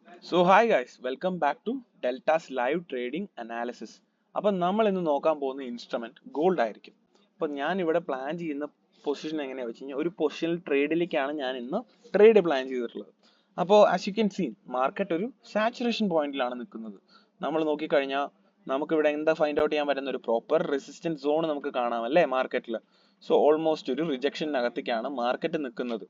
So hi guys, welcome back to Delta's live trading analysis. അപ്പം നമ്മൾ ഇന്ന് നോക്കാൻ പോകുന്ന ഇൻസ്ട്രുമെന്റ് ഗോൾഡ് ആയിരിക്കും. അപ്പോൾ ഞാൻ ഇവിടെ പ്ലാൻ ചെയ്യുന്ന പൊസിഷൻ എങ്ങനെയാ വെച്ച് കഴിഞ്ഞാൽ ഒരു പൊസിഷണൽ ട്രേഡിലേക്കാണ് ഞാൻ ഇന്ന് ട്രേഡ് പ്ലാൻ ചെയ്തിട്ടുള്ളത്. അപ്പോൾ as you can see market ഒരു സാച്ചുറേഷൻ പോയിന്റിലാണ് നിൽക്കുന്നത്. നമ്മൾ നോക്കിക്കഴിഞ്ഞാൽ നമുക്ക് ഇവിടെ എന്താ ഫൈൻഡ് ഔട്ട് ചെയ്യാൻ പറ്റുന്ന ഒരു പ്രോപ്പർ റെസിസ്റ്റൻസ് സോൺ നമുക്ക് കാണാം അല്ലേ മാർക്കറ്റിൽ. സോ ഓൾമോസ്റ്റ് ഒരു റിജക്ഷനകത്തേക്കാണ് മാർക്കറ്റ് നിൽക്കുന്നത്.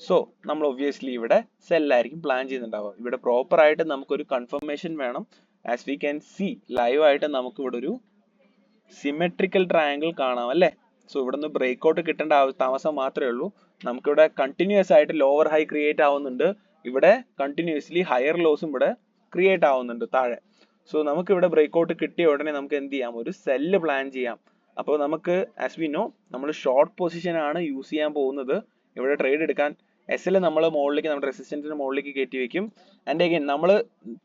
സോ നമ്മൾ ഒബ്വിയസ്ലി ഇവിടെ സെല്ലായിരിക്കും പ്ലാൻ ചെയ്യുന്നുണ്ടാവുക. ഇവിടെ പ്രോപ്പർ ആയിട്ട് നമുക്കൊരു കൺഫർമേഷൻ വേണം. As we can C live ആയിട്ട് നമുക്ക് ഇവിടെ ഒരു സിമെട്രിക്കൽ ട്രയാങ്കിൾ കാണാം അല്ലേ. സോ ഇവിടെ നിന്ന് ബ്രേക്ക് ഔട്ട് കിട്ടേണ്ട താമസം മാത്രമേ ഉള്ളൂ. നമുക്കിവിടെ കണ്ടിന്യൂസ് ആയിട്ട് ലോവർ ഹൈ ക്രിയേറ്റ് ആവുന്നുണ്ട്. ഇവിടെ കണ്ടിന്യൂസ്ലി ഹയർ ലോസും ഇവിടെ ക്രിയേറ്റ് ആവുന്നുണ്ട് താഴെ. സോ നമുക്ക് ഇവിടെ ബ്രേക്ക് ഔട്ട് കിട്ടിയ ഉടനെ നമുക്ക് എന്ത് ചെയ്യാം, ഒരു സെല്ല് പ്ലാൻ ചെയ്യാം. അപ്പോൾ നമുക്ക് ആസ് വി നോ നമ്മൾ ഷോർട്ട് പൊസിഷൻ ആണ് യൂസ് ചെയ്യാൻ പോകുന്നത്. ഇവിടെ ട്രേഡ് എടുക്കാൻ എസ് എൽ നമ്മൾ മുകളിലേക്ക് നമ്മുടെ റെസിസ്റ്റൻസിന് മുകളിലേക്ക് കയറ്റി വെക്കും. ആൻഡ് അഗൈൻ നമ്മൾ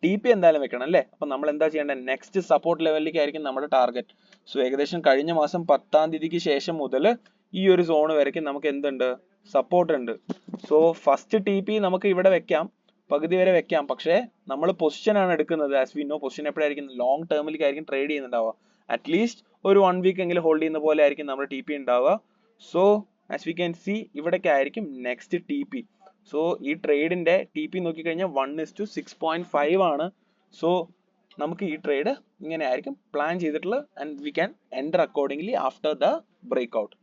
ടി പി എന്തായാലും വെക്കണം അല്ലേ. അപ്പം നമ്മൾ എന്താ ചെയ്യേണ്ടത്, നെക്സ്റ്റ് സപ്പോർട്ട് ലെവലിലേക്ക് ആയിരിക്കും നമ്മുടെ ടാർഗറ്റ്. സോ ഏകദേശം കഴിഞ്ഞ മാസം 10-ാം തീയതിക്ക് ശേഷം മുതൽ ഈ ഒരു സോൺ വരയ്ക്കും നമുക്ക് എന്തുണ്ട്, സപ്പോർട്ട് ഉണ്ട്. സോ ഫസ്റ്റ് ടി പി നമുക്ക് ഇവിടെ വെക്കാം, പകുതി വരെ വെക്കാം. പക്ഷേ നമ്മൾ പൊസിഷൻ ആണ് എടുക്കുന്നത്. ആസ് വി നോ പൊസിഷൻ എപ്പോഴായിരിക്കും, ലോങ് ടേമിലേക്കായിരിക്കും ട്രേഡ് ചെയ്യുന്നുണ്ടാവുക. അറ്റ്ലീസ്റ്റ് ഒരു 1 വീക്ക് എങ്കിലും ഹോൾഡ് ചെയ്യുന്ന പോലെ ആയിരിക്കും നമ്മുടെ ടി പി ഉണ്ടാവുക. So as we can see ഇവിടേക്ക് ആയിരിക്കും നെക്സ്റ്റ് ടി പി. സോ ഈ ട്രേഡിന്റെ ടി പി നോക്കിക്കഴിഞ്ഞാൽ 1:6.5 ആണ്. സോ നമുക്ക് ഈ ട്രേഡ് ഇങ്ങനെ ആയിരിക്കും പ്ലാൻ ചെയ്തിട്ടുള്ളത്. And we can enter accordingly after the break out.